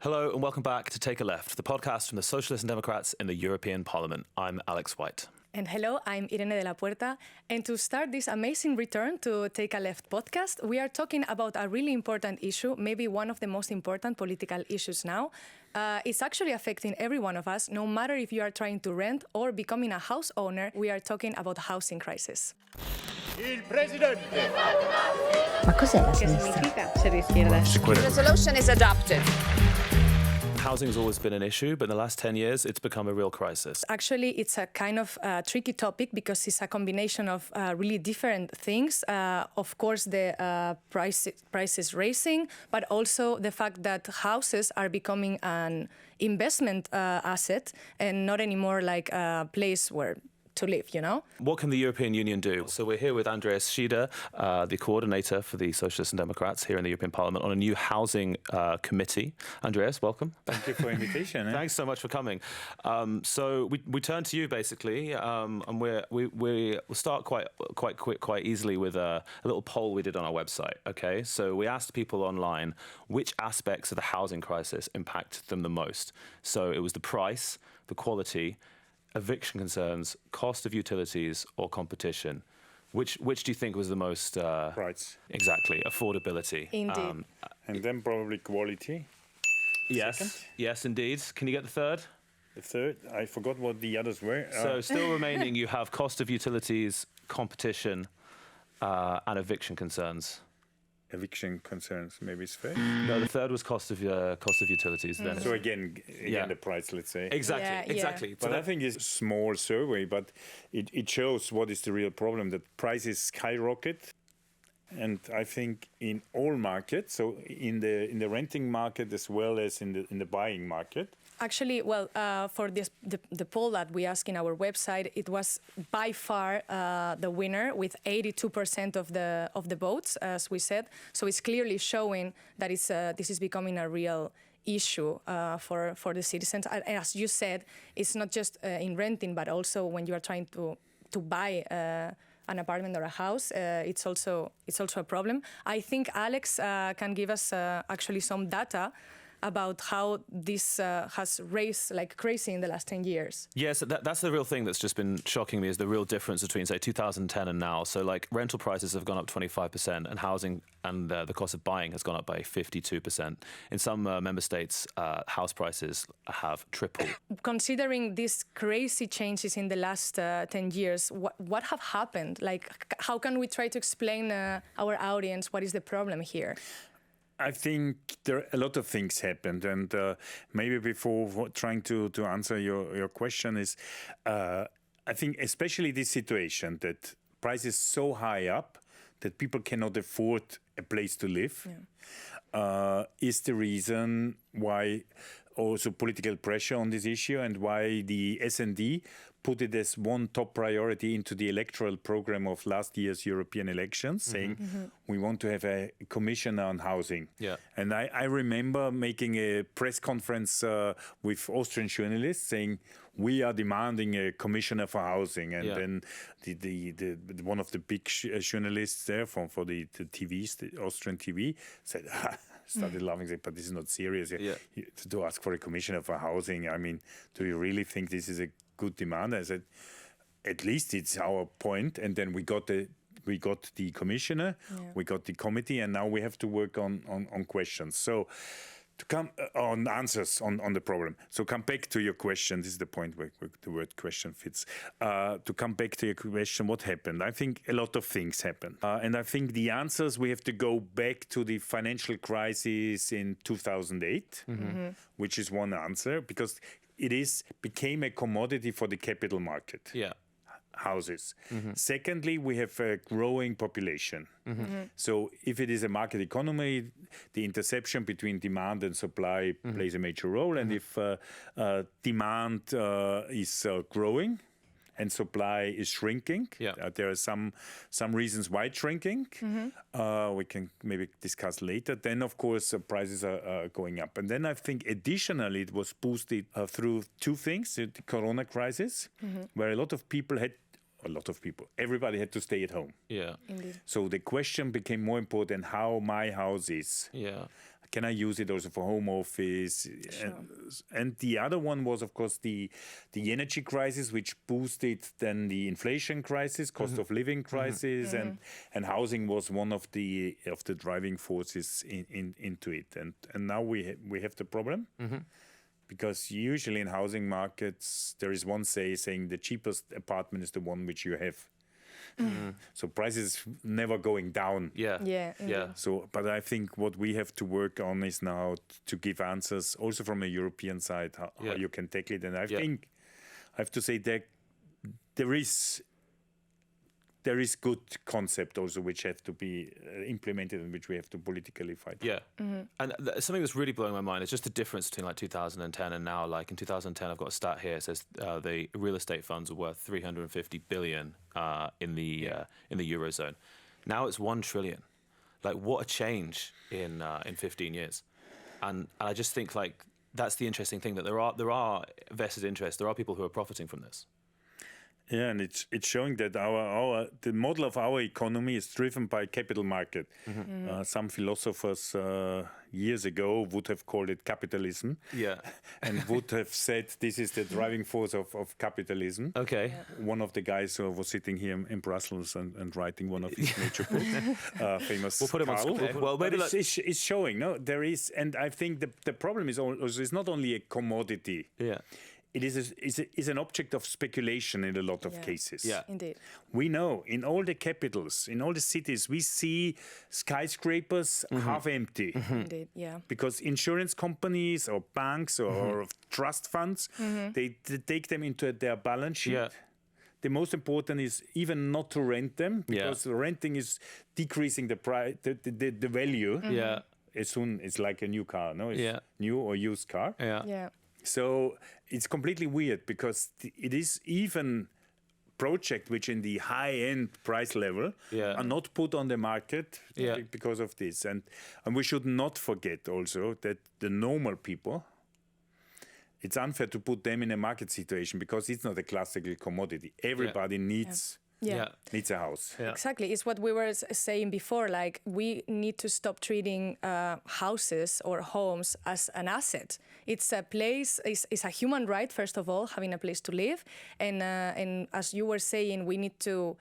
Hello and welcome back to Take a Left, the podcast from the Socialists and Democrats in the European Parliament. I'm Alex White. And hello, I'm Irene de la Puerta. And to start this amazing return to Take a Left podcast, we are talking about a really important issue, maybe one of the most important political issues now. It's actually affecting every one of us, no matter if you are trying to rent or becoming a house owner. We are talking about housing crisis. Il Presidente! Ma cos'è la Che sinistra? significa essere di izquierda? The resolution is adopted. Housing's always been an issue, but in the last 10 years, it's become a real crisis. Actually, it's a kind of tricky topic because it's a combination of really different things. Of course, the prices rising, but also the fact that houses are becoming an investment asset and not anymore like a place where to live, you know? What can the European Union do? So we're here with Andreas Schieder, the coordinator for the Socialists and Democrats here in the European Parliament on a new housing committee. Andreas, welcome. Thank you for the invitation. Thanks so much for coming. So we turn to you basically, and we'll start quite easily with a little poll we did on our website. Okay, so we asked people online which aspects of the housing crisis impact them the most. So it was the price, the quality, eviction concerns, cost of utilities, or competition. Which do you think was the most... Price. Exactly, affordability. Indeed. And then probably quality. Yes, Second. yes, indeed. Can you get the third? The third, I forgot what the others were. So still remaining, you have cost of utilities, competition, and eviction concerns. Eviction concerns, maybe it's fair. No, the third was cost of utilities. Then. So again, Yeah. the price, let's say. Exactly, Yeah. exactly. So But I think it's a small survey, but it shows what is the real problem, that prices skyrocket. And I think in all markets, so in the renting market as well as in the buying market. Actually, well, for the poll that we asked in our website, it was by far the winner with 82% of the votes, as we said. So it's clearly showing that this is becoming a real issue for the citizens. And as you said, it's not just in renting, but also when you are trying to buy an apartment or a house, it's also a problem. I think Alex can give us actually some data about how this has raised like crazy in the last 10 years. Yes, that's the real thing that's just been shocking me, is the real difference between, say, 2010 and now. So, like, rental prices have gone up 25%, and housing and the cost of buying has gone up by 52%. In some member states, house prices have tripled. Considering these crazy changes in the last 10 years, what have happened? Like, how can we try to explain our audience what is the problem here? I think a lot of things happened, and maybe before trying to answer your question is, I think especially this situation that prices so high up that people cannot afford a place to live is the reason why also political pressure on this issue, and why the S&D put it as one top priority into the electoral program of last year's European elections, saying we want to have a commissioner on housing. Yeah. And I remember making a press conference with Austrian journalists saying we are demanding a commissioner for housing. And then the one of the big journalists there for the TVs, the Austrian TV, said, started laughing, said, but this is not serious. To ask for a commissioner for housing, I mean, do you really think this is a good demand? I said, at least it's our point. And then we got the commissioner, we got the committee, and now we have to work on questions. So to come on answers on the problem. So come back to your question. This is the point where the word question fits. To come back to your question, what happened? I think a lot of things happened. And I think the answers, we have to go back to the financial crisis in 2008, which is one answer, because it became a commodity for the capital market. Yeah. Houses. Secondly, we have a growing population. So if it is a market economy, the interception between demand and supply plays a major role. And if demand is growing and supply is shrinking, there are some reasons why it's shrinking. We can maybe discuss later. Then, of course, prices are going up. And then I think additionally it was boosted through two things: the Corona crisis, where everybody had to stay at home. Yeah. Indeed. So the question became more important: how my house is. Yeah. can I use it also for home office? And the other one was, of course, the energy crisis, which boosted then the inflation crisis, cost of living crisis, and housing was one of the driving forces into it. And now we have the problem. Because usually in housing markets, there is one saying the cheapest apartment is the one which you have. So prices never going down. Yeah. So, but I think what we have to work on is now to give answers also from a European side, how you can tackle it. And I think I have to say that there is good concept also which have to be implemented and which we have to politically fight. Yeah. And something that's really blowing my mind is just the difference between like 2010 and now. Like in 2010, I've got a stat here. It says the real estate funds are worth 350 billion in the Eurozone. Now it's 1 trillion. Like what a change in 15 years. And I just think like that's the interesting thing, that there are vested interests. There are people who are profiting from this. Yeah, and it's showing that the model of our economy is driven by capital market. Some philosophers years ago would have called it capitalism. Yeah. And would have said this is the driving force of capitalism. Okay. One of the guys who was sitting here in Brussels and writing one of his major books, famous. We'll put him on Karl. screen. Well, maybe it's showing. No, there is, and I think the problem is also it's not only a commodity. Yeah. It is an object of speculation in a lot of cases. Yeah. Indeed. We know in all the capitals, in all the cities, we see skyscrapers half empty. Indeed, yeah. Because insurance companies or banks or trust funds, they take them into their balance sheet. Yeah. The most important is even not to rent them, because renting is decreasing the price, the value. Yeah. As soon it's like a new car, no? It's new or used car. Yeah. So it's completely weird, because it is even projects which in the high-end price level are not put on the market because of this. And we should not forget also that the normal people, it's unfair to put them in a market situation, because it's not a classical commodity. Everybody needs a house. Yeah. Exactly. It's what we were saying before. Like, we need to stop treating houses or homes as an asset. It's a place, it's a human right, first of all, having a place to live. And as you were saying, we need to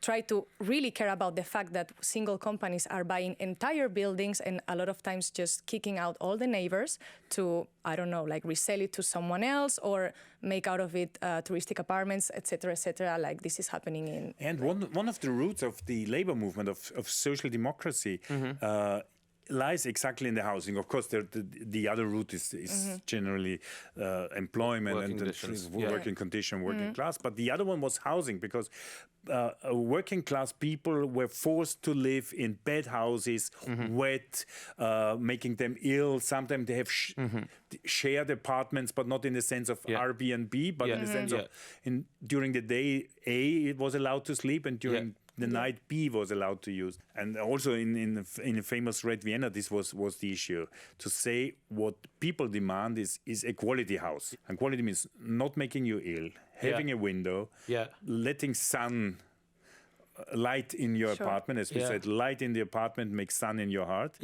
try to really care about the fact that single companies are buying entire buildings and a lot of times just kicking out all the neighbors to, I don't know, like resell it to someone else or make out of it touristic apartments, etc., etc. Like this is happening in... And one of the roots of the labor movement of social democracy lies exactly in the housing. Of course, the other route is generally employment Working and conditions. working condition, working class. But the other one was housing, because working class people were forced to live in bad houses, wet, making them ill. Sometimes they have shared apartments, but not in the sense of Airbnb, but in the sense of during the day, A, it was allowed to sleep, and during the night B was allowed to use. And also in the famous Red Vienna, this was the issue. To say what people demand is a quality house. And quality means not making you ill, having a window, letting sun, light in your apartment. As we said, light in the apartment makes sun in your heart.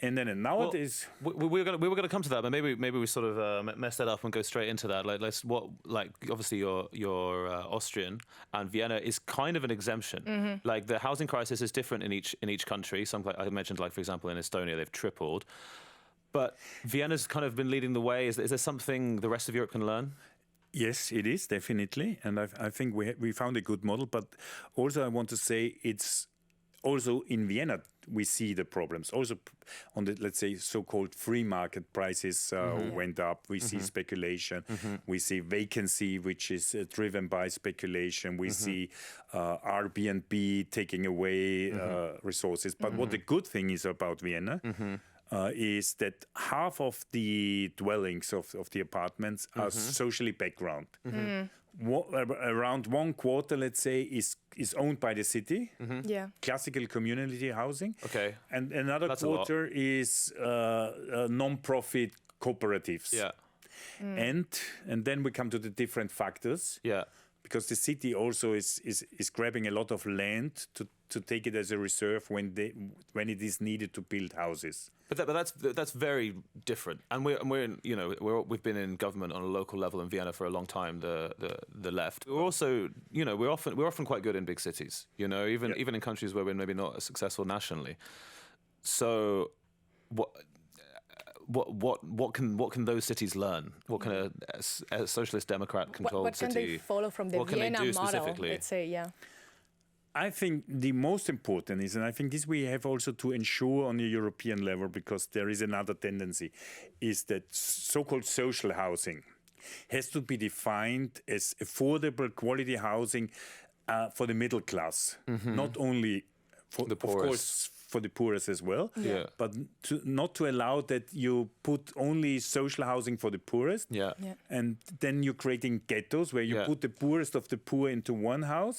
And then nowadays, we were going to come to that, but maybe we sort of mess that up and go straight into that. Obviously you're Austrian, and Vienna is kind of an exemption. Like the housing crisis is different in each country. Some, like I mentioned, like for example in Estonia they've tripled, but Vienna's kind of been leading the way. Is there something the rest of Europe can learn? Yes, it is definitely, and I think we found a good model. But also I want to say it's also in Vienna we see the problems. Also on the, let's say, so-called free market prices went up. We see speculation. We see vacancy, which is driven by speculation. We see Airbnb taking away resources. But what the good thing is about Vienna is that half of the dwellings of the apartments are socially background. Around 1/4, let's say, is owned by the city. Classical community housing. Okay. And another quarter is non-profit cooperatives. And then we come to the different factors. because the city also is grabbing a lot of land to take it as a reserve when it is needed to build houses. But that's very different, and we're in, we've been in government on a local level in Vienna for a long time. The left. We're also we're often quite good in big cities. Even in countries where we're maybe not as successful nationally. So what can those cities learn? What can a socialist democrat controlled what can city? they follow from the what can Vienna they do model? specifically? Let's say, yeah. I think the most important is, and I think this we have also to ensure on the European level, because there is another tendency, is that so-called social housing has to be defined as affordable quality housing for the middle class, not only for the poorest. Of course, for the poorest as well, Yeah. but not to allow that you put only social housing for the poorest, Yeah. and then you're creating ghettos where you put the poorest of the poor into one house,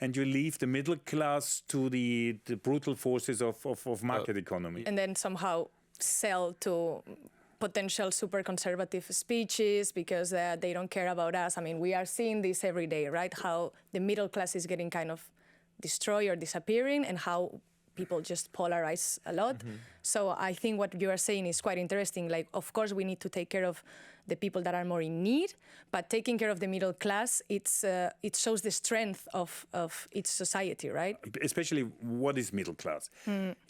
and you leave the middle class to the brutal forces of market economy. And then somehow sell to potential super conservative speeches because they don't care about us. I mean, we are seeing this every day, right? How the middle class is getting kind of destroyed or disappearing, and how people just polarize a lot. So I think what you are saying is quite interesting. Like, of course, we need to take care of the people that are more in need, but taking care of the middle class, it shows the strength of its society, right? Especially, what is middle class?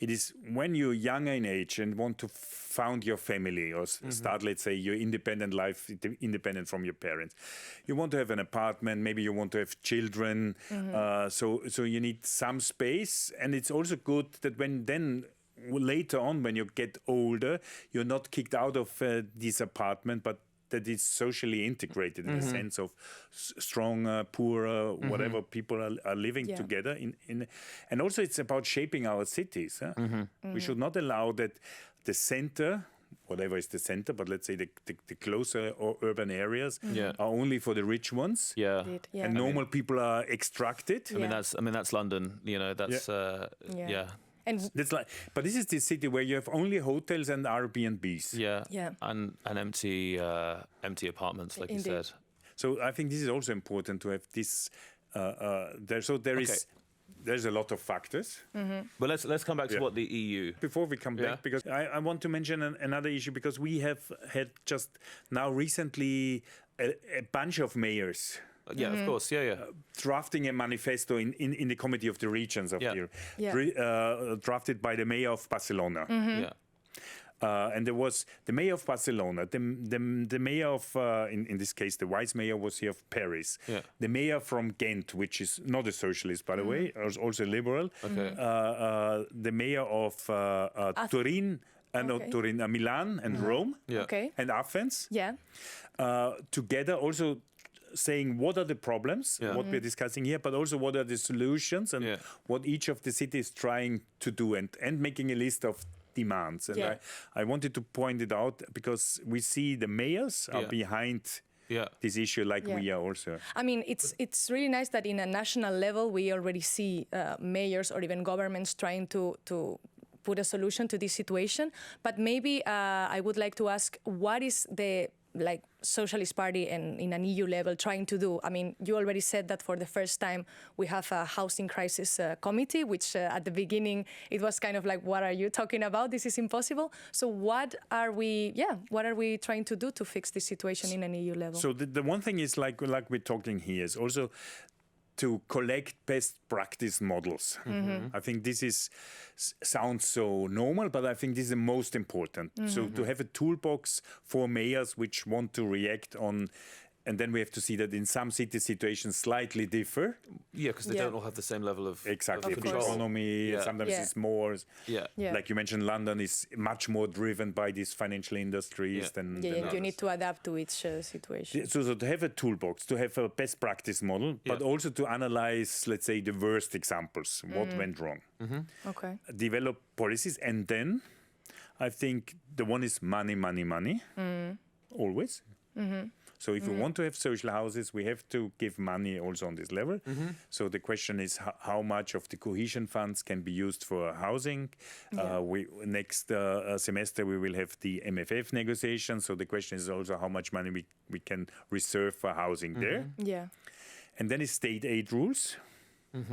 It is when you're younger in age and want to found your family or start, let's say, your independent life, independent from your parents. You want to have an apartment, maybe you want to have children, so you need some space, and it's also good that later on, when you get older, you're not kicked out of this apartment, but that it's socially integrated in the sense of strong, poor, whatever people are living together. And also it's about shaping our cities. We should not allow that the center, whatever is the center, but let's say the closer or urban areas are only for the rich ones. And normal people are extracted. I mean that's London. That's And that's but this is the city where you have only hotels and Airbnbs. And empty apartments, like Indeed. you said. So I think this is also important to have this there. So there's a lot of factors. But let's come back to what the EU. Before we come back, because I want to mention another issue, because we have had just now recently a bunch of mayors. Of course, drafting a manifesto in the Committee of the Regions of the drafted by the mayor of Barcelona. And there was the mayor of Barcelona, the mayor of, in this case, the vice mayor was here of Paris, the mayor from Ghent, which is not a socialist, by the way, also a liberal, the mayor of Turin, Milan and Rome, and Athens, together also saying what are the problems, what we're discussing here, but also what are the solutions and what each of the cities trying to do, and making a list of demands. And I wanted to point it out because we see the mayors are behind this issue, like we are also. I mean, it's really nice that in a national level we already see mayors or even governments trying to put a solution to this situation. But maybe I would like to ask, what is the Socialist Party and in an EU level trying to do? I mean, you already said that for the first time we have a housing crisis committee, which at the beginning it was kind of like, what are you talking about? This is impossible. So what are we trying to do to fix this situation in an EU level? So the one thing is like we're talking here is also to collect best practice models. I think this sounds so normal, but I think this is the most important. So to have a toolbox for mayors which want to react on, and then we have to see that in some city situations slightly differ. Yeah, because they don't all have the same level of Exactly. of control. Economy, sometimes it's more. Like you mentioned, London is much more driven by these financial industries than you others. need to adapt to each situation. So to have a toolbox, to have a best practice model, but also to analyze, let's say, the worst examples, what went wrong. Okay. Develop policies, and then I think the one is money, always. So if we want to have social houses, we have to give money also on this level. So the question is how much of the cohesion funds can be used for housing. Next semester we will have the MFF negotiation. So the question is also how much money we can reserve for housing there. And then is state aid rules.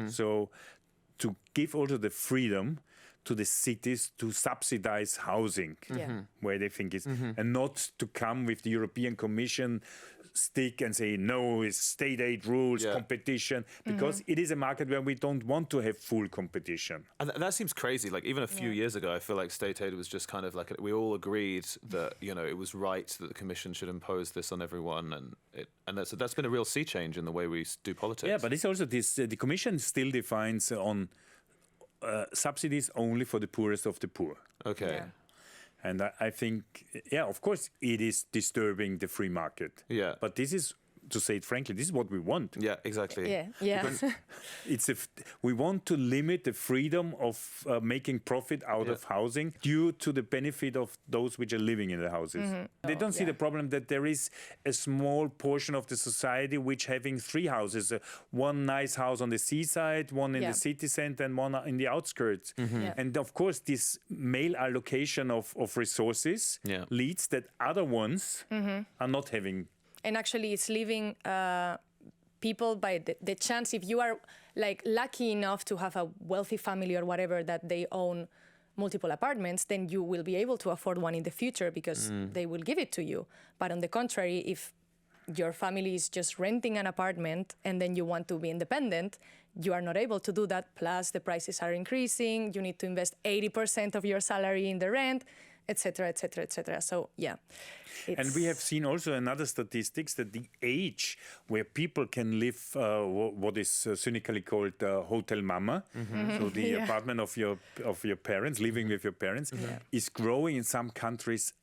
So to give also the freedom to the cities to subsidize housing where they think is, and not to come with the European Commission stick and say, no, it's state aid rules, competition, because it is a market where we don't want to have full competition. And that seems crazy. Like even a few years ago, I feel like state aid was just kind of like, we all agreed that, it was right that the Commission should impose this on everyone. And that's been a real sea change in the way we do politics. Yeah, but it's also this, the Commission still defines on subsidies only for the poorest of the poor. Okay. Yeah. And I think, of course, it is disturbing the free market. Yeah. But this is, to say it frankly, this is what we want. Yeah, exactly. Yeah. We want to limit the freedom of making profit out of housing due to the benefit of those which are living in the houses. They don't see the problem that there is a small portion of the society which having three houses, one nice house on the seaside, one in the city center, and one in the outskirts. And of course, this male allocation of resources leads that other ones are not having. And actually, it's leaving people by the chance, if you are like lucky enough to have a wealthy family or whatever, that they own multiple apartments, then you will be able to afford one in the future because they will give it to you. But on the contrary, if your family is just renting an apartment and then you want to be independent, you are not able to do that. Plus, the prices are increasing. You need to invest 80% of your salary in the rent, etc., etc., etc. So, yeah. And we have seen also another statistics that the age where people can live, what is cynically called hotel mama, so the apartment of your parents, living with your parents, is growing in some countries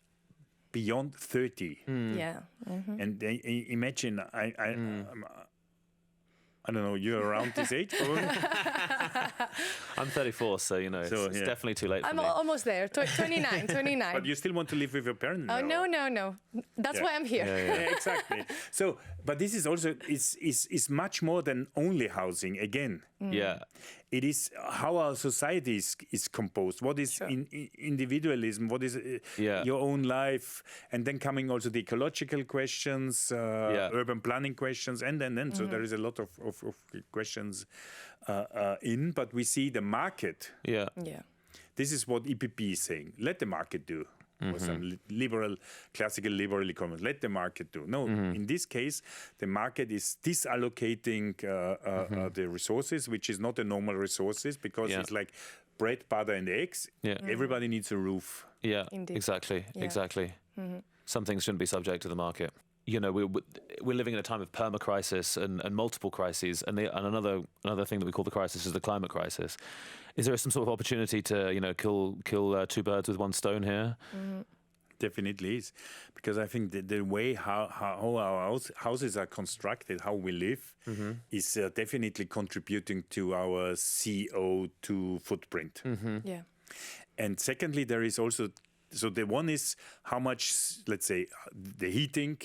beyond 30. Yeah. And imagine, I don't know, you're around this age, probably? I'm 34, so, it's definitely too late for I'm me. almost there, 29. But you still want to live with your parents? Oh, no. That's why I'm here. Yeah, exactly. So, but this is also, is much more than only housing, again. Yeah. It is how our society is composed. What is individualism? What is your own life? And then coming also the ecological questions, urban planning questions, and then. So there is a lot of questions but we see the market. Yeah. This is what EPP is saying. Let the market do. Or some classical liberal economists. Let the market do. No, in this case, the market is disallocating the resources, which is not the normal resources, because it's like bread, butter, and eggs. Yeah. Everybody needs a roof. Yeah, Indeed. exactly. Some things shouldn't be subject to the market. We're living in a time of perma-crisis and multiple crises, and another thing that we call the crisis is the climate crisis. Is there some sort of opportunity to kill two birds with one stone here? Definitely is, because I think the way how our houses are constructed, how we live, is definitely contributing to our CO2 footprint. Yeah. And secondly, there is also, so the one is how much, let's say, the heating,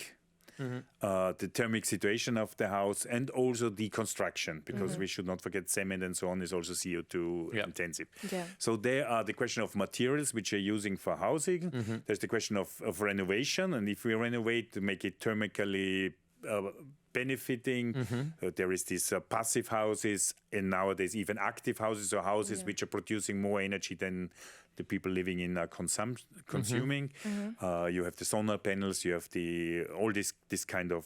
the thermic situation of the house, and also the construction, because we should not forget cement and so on is also CO2 intensive. Yeah. So there are the question of materials which you're using for housing. There's the question of renovation, and if we renovate to make it thermically benefiting, there is these passive houses, and nowadays even active houses, or houses which are producing more energy than the people living in consuming. You have the solar panels, you have all this kind of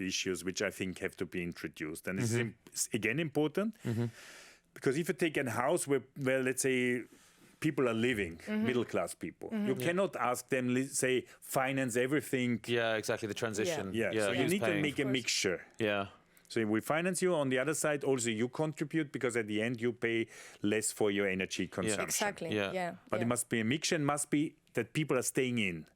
issues which I think have to be introduced. And this is again important, because if you take a house where let's say people are living, middle class people, you cannot ask them, say, finance everything. Yeah, exactly, the transition. So you need to make a mixture. Yeah. So we finance you. On the other side, also you contribute, because at the end you pay less for your energy consumption. Exactly. But it must be a mixture, and must be that people are staying in.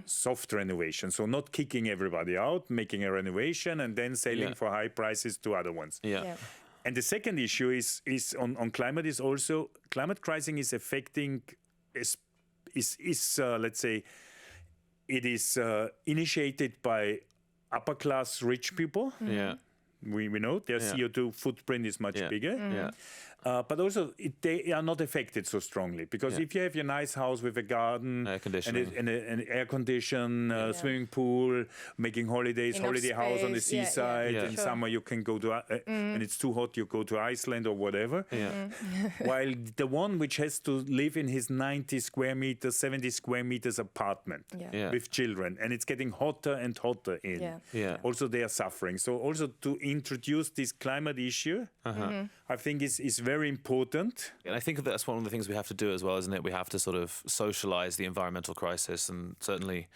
Soft renovation. So not kicking everybody out, making a renovation, and then selling for high prices to other ones. And the second issue is on climate, is also climate crisis is affecting let's say it is initiated by upper class rich people. We know their CO2 footprint is much bigger. But also, they are not affected so strongly because if you have your nice house with a garden, air conditioning, and an air condition, swimming pool, making holidays, Enough holiday house on the space, seaside. Yeah. In Sure. summer, you can go to, and it's too hot, you go to Iceland or whatever. Yeah. While the one which has to live in his 90 square meters, 70 square meters apartment Yeah. with children, and it's getting hotter and hotter in. Yeah. Yeah. Also, they are suffering. So also to introduce this climate issue, I think is very important. And I think that's one of the things we have to do as well, isn't it? We have to sort of socialize the environmental crisis, and certainly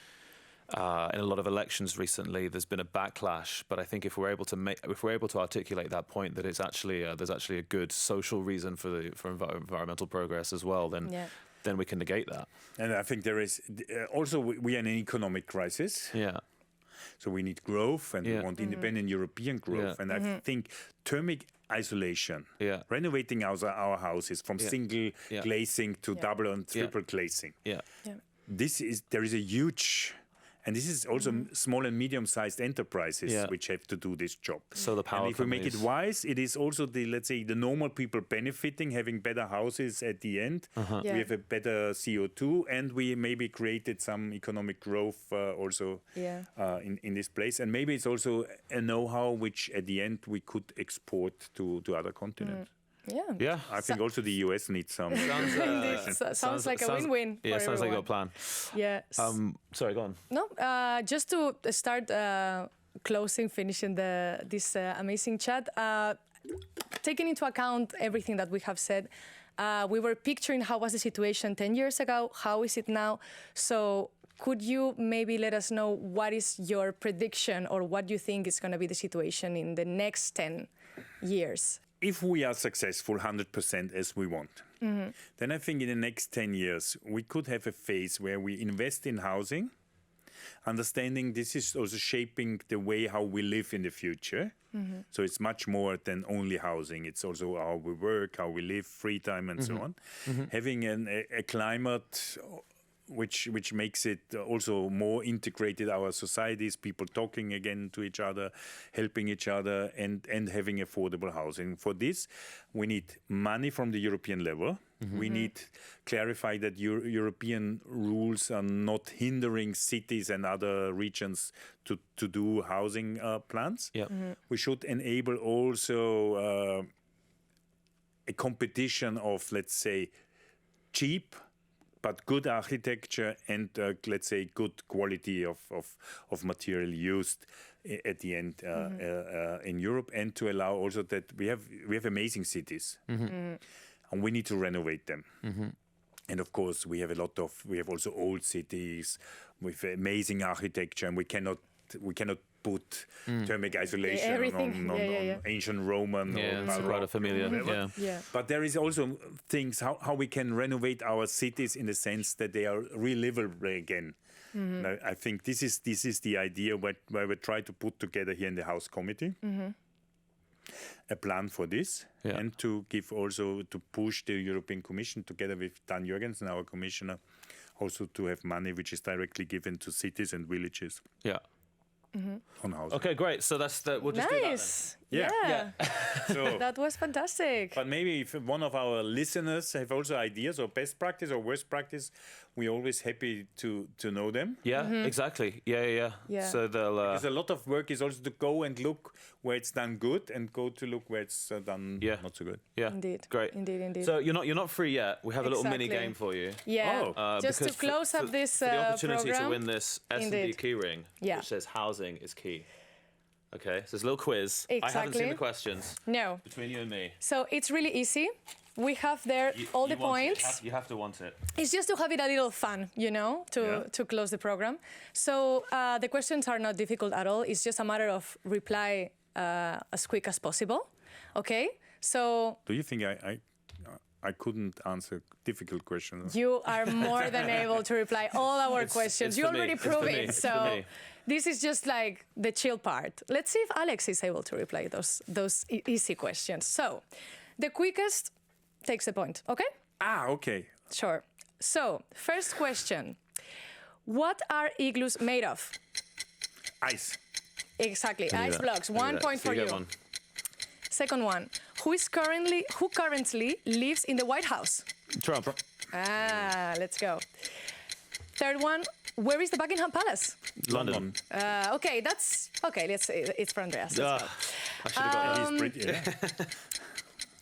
in a lot of elections recently, there's been a backlash. But I think if we're able to articulate that point, that it's actually there's actually a good social reason for environmental progress as well, then we can negate that. And I think there is also we are in an economic crisis. Yeah. So we need growth, and we want independent European growth. Yeah. And I think thermic isolation, renovating our houses from single glazing to double and triple glazing. Yeah. There is a huge, and this is also small and medium-sized enterprises which have to do this job. So the power and if we make it companies. wise, it is also the normal people benefiting, having better houses at the end. We have a better CO2, and we maybe created some economic growth also in this place. And maybe it's also a know-how which at the end we could export to other continents. Yeah. Yeah. I think also the US needs some. Sounds like a win-win. Yeah, for sounds like a everyone. plan. Yeah. Sorry, go on. No, just to start finishing this amazing chat, taking into account everything that we have said, we were picturing how was the situation 10 years ago, how is it now? So could you maybe let us know what is your prediction or what you think is going to be the situation in the next 10 years? If we are successful 100% as we want, then I think in the next 10 years, we could have a phase where we invest in housing, understanding this is also shaping the way how we live in the future. So it's much more than only housing. It's also how we work, how we live, free time, and so on. Having a climate which makes it also more integrated, our societies, people talking again to each other, helping each other, and having affordable housing. For this, we need money from the European level. We need clarify that European rules are not hindering cities and other regions to do housing plans. We should enable also a competition of, let's say, cheap but good architecture and, let's say, good quality of material used at the end in Europe, and to allow also that we have amazing cities, and we need to renovate them. And of course, we have also old cities with amazing architecture, and we cannot put thermic isolation on ancient Roman or Sagrada Familia. But there is also things how we can renovate our cities in the sense that they are relivable again. Now, I think this is the idea where we try to put together here in the House Committee a plan for this, and to give also to push the European Commission together with Dan Jørgensen, our commissioner, also to have money which is directly given to cities and villages. On housing. Okay, great. So we'll just do that then. Yeah. So, That was fantastic. but maybe if one of our listeners have also ideas or best practice or worst practice, we're always happy to know them. Yeah, exactly. Yeah. So they'll. Because a lot of work is also to go and look where it's done good, and go to look where it's done not so good. Yeah, Indeed. great. Indeed. So you're not free yet. We have a little mini Exactly. game for you. Yeah. Just to Because close up this for the opportunity program. to win this S&D Indeed. key ring, Yeah. which says housing is key. Okay, so it's a little quiz. I haven't Exactly. seen the questions. No. Between you and me. So it's really easy. We have there all the You want it. points. You have to want it. It's just to have it a little fun, to close the program. So the questions are not difficult at all. It's just a matter of reply as quick as possible. Okay? So Do you think I couldn't answer difficult questions? you are more than able to reply all our questions. it's You for me. already It's for proved me. it. It's for So me. this is just like the chill part. Let's see if Alex is able to reply those easy questions. So the quickest takes the point. Okay? Okay. Sure. So, first question. What are igloos made of? Ice. Exactly, I knew ice that. blocks. I knew 1 that. point So for you you. get one. Second one, who currently lives in the White House? Trump. Let's go. Third one, where is the Buckingham Palace? London. Okay, let's say it's for Andreas. Let's go. I should have got He's pretty. Yeah.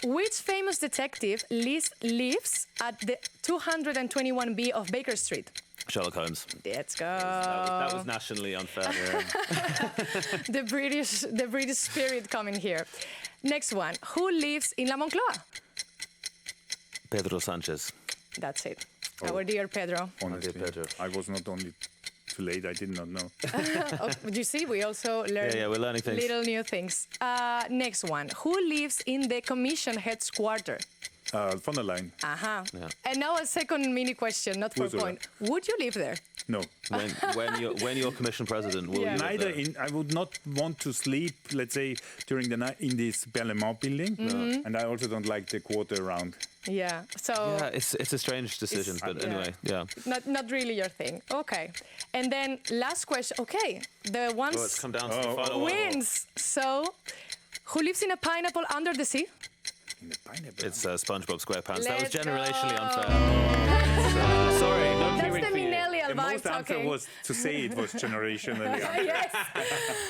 Which famous detective lives at the 221B of Baker Street? Sherlock Holmes. Let's go. That was nationally unfair. The British spirit coming here. Next one. Who lives in La Moncloa? Pedro Sanchez. That's it. Our dear Pedro. Honestly, Pedro. I was not only too late. I did not know. You see, we also learn we're learning things. little new things. Next one. Who lives in the Commission headquarters? Von der Leyen. Uh-huh. Yeah. And now a second mini question, not for a Ursula. point. Would you live there? No. When you're commission president, will Yeah. you live Neither there? I would not want to sleep, let's say, during the night in this Parliament building, and I also don't like the quarter around. Yeah. So Yeah, it's a strange decision, but anyway, yeah. not really your thing. Okay. And then last question. Okay. The ones Well, let's come down to the final one. wins. So who lives in a pineapple under the sea? In the pineapple. It's SpongeBob SquarePants. That was Let's generationally go. unfair. Sorry, no That's keyring the for you. millennial The vibe most answer talking. was to say it was generationally. Yes.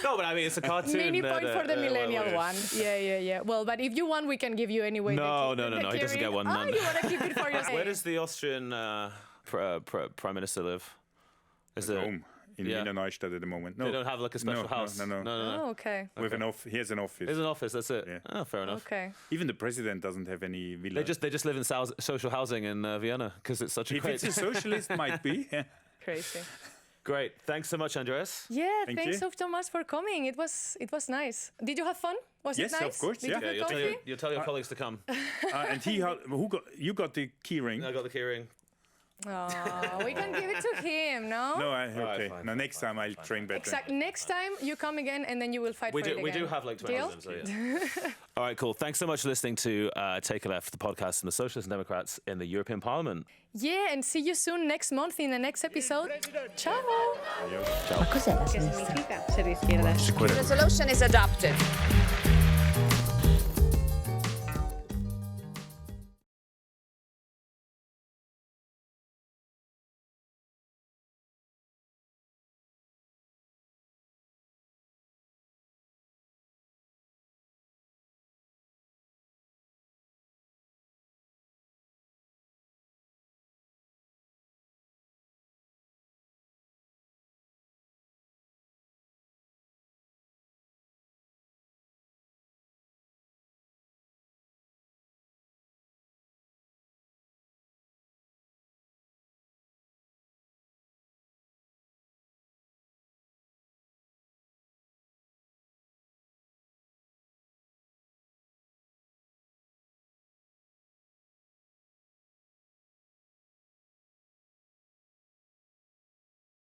No, but I mean, it's a cartoon. Mini point for the millennial well, one. Yeah. Well, but if you want, we can give you anyway. No, the he doesn't get one, Oh, none. you want to keep it for yourself? Where does the Austrian Prime Minister live? Is it? Home in Yeah. Wiener Neustadt at the moment. No, They don't have like a special house. No. Oh, okay. With he has an office. There's an office. That's it. Yeah. Oh, fair enough. Okay. Even the president doesn't have any villa. They just live in social housing in Vienna because it's such a if great. it's a socialist, might be. Yeah. Crazy. Great. Thanks so much, Andreas. Yeah, Thank thanks you. so much for coming. It was nice. Did you have fun? Was Yes, it of nice? course, Did yeah. you Yeah, feel comfy? you'll tell your colleagues to come. And you got the key ring? I got the keyring. Oh, we can give it to him, no? No, Alright, okay. fine, Now next time I'll train better. Exactly. Next time you come again, and then you will fight We for it do. We again. do have like 20 Deal? of them. So yeah. All right, cool. Thanks so much for listening to Take a Left, the podcast from the Socialists and Democrats in the European Parliament. Yeah, and see you soon next month in the next episode. Ciao. Ma cos'è la sinistra? Resolution is adopted.